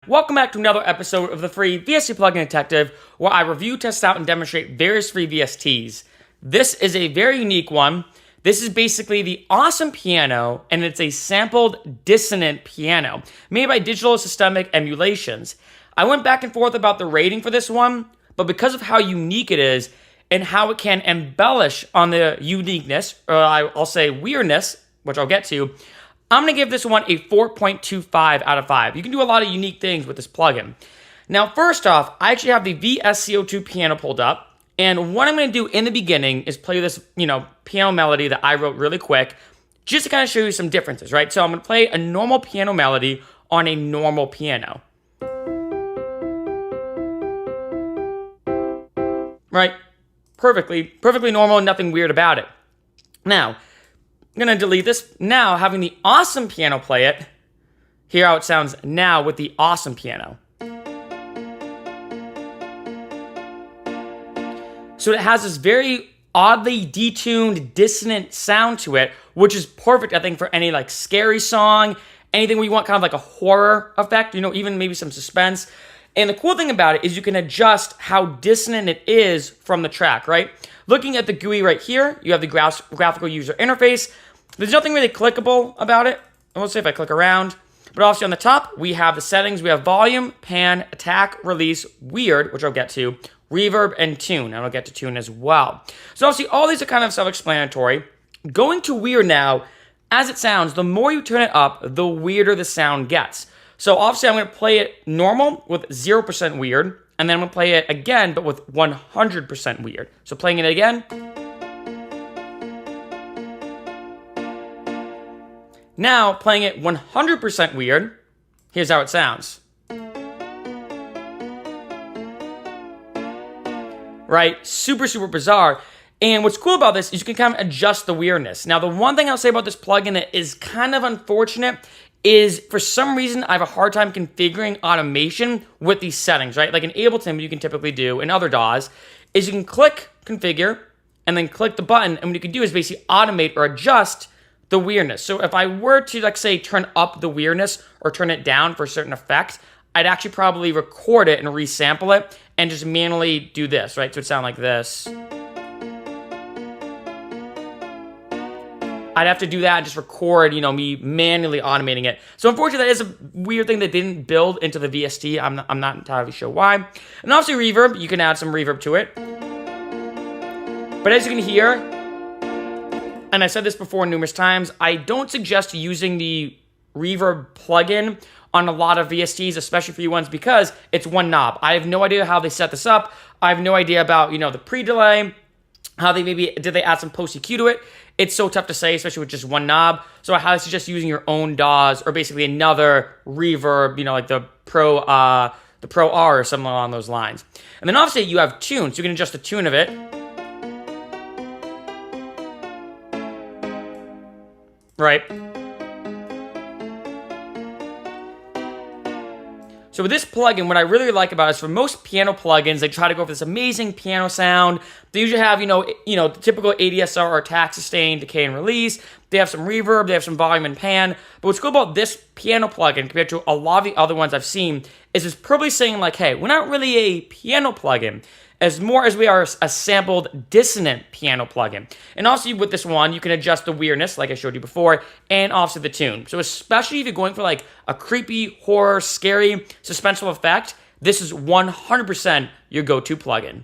Welcome back to another episode of the free VST Plugin Detective, where I review, test out, and demonstrate various free VSTs. This is a very unique one. This is basically the Awesome Piano, and it's a sampled dissonant piano made by Digital Systemic Emulations. I went back and forth about the rating for this one, but because of how unique it is and how it can embellish on the uniqueness, or I'll say weirdness, which I'll get to, I'm going to give this one a 4.25 out of 5. You can do a lot of unique things with this plugin. Now, first off, I actually have the VSCO2 piano pulled up. And what I'm going to do in the beginning is play this, piano melody that I wrote really quick, just to kind of show you some differences, right? So I'm going to play a normal piano melody on a normal piano. Right? Perfectly normal, nothing weird about it. Now, I'm going to delete this. Now, having the Awesome Piano play it, hear how it sounds now with the Awesome Piano. So it has this very oddly detuned, dissonant sound to it, which is perfect, I think, for any scary song, anything where you want kind of like a horror effect, even maybe some suspense. And the cool thing about it is you can adjust how dissonant it is from the track, right? Looking at the GUI right here, you have the graphical user interface. There's nothing really clickable about it. I won't say if I click around. But obviously on the top, we have the settings. We have volume, pan, attack, release, weird, which I'll get to, reverb, and tune. And I'll get to tune as well. So obviously all these are kind of self-explanatory. Going to weird now, as it sounds, the more you turn it up, the weirder the sound gets. So obviously I'm going to play it normal with 0% weird. And then I'm going to play it again, but with 100% weird. So playing it again. Now, playing it 100% weird, here's how it sounds. Right? Super bizarre. And what's cool about this is you can kind of adjust the weirdness. Now, the one thing I'll say about this plugin that is kind of unfortunate is for some reason I have a hard time configuring automation with these settings, right? Like in Ableton, what you can typically do in other DAWs is you can click configure and then click the button, and what you can do is basically automate or adjust the weirdness. So if I were to, say, turn up the weirdness or turn it down for a certain effect, I'd actually probably record it and resample it and just manually do this, right? So it'd sound like this. I'd have to do that and just record, me manually automating it. So unfortunately, that is a weird thing that didn't build into the VST. I'm not entirely sure why. And obviously reverb, you can add some reverb to it. But as you can hear, and I said this before numerous times, I don't suggest using the reverb plugin on a lot of VSTs, especially for you ones, because it's one knob. I have no idea how they set this up. I have no idea about, the pre-delay, how did they add some post-EQ to it. It's so tough to say, especially with just one knob. So I highly suggest using your own DAWs or basically another reverb, like the Pro R or something along those lines. And then obviously you have tune, so you can adjust the tune of it. Right? So with this plugin, what I really like about it is for most piano plugins, they try to go for this amazing piano sound. They usually have, the typical ADSR or attack, sustain, decay, and release. They have some reverb, they have some volume and pan. But what's cool about this piano plugin compared to a lot of the other ones I've seen is it's probably saying hey, we're not really a piano plugin, as more as we are a sampled dissonant piano plugin. And also with this one, you can adjust the weirdness, like I showed you before, and also the tune. So especially if you're going for a creepy, horror, scary, suspenseful effect, this is 100% your go-to plugin.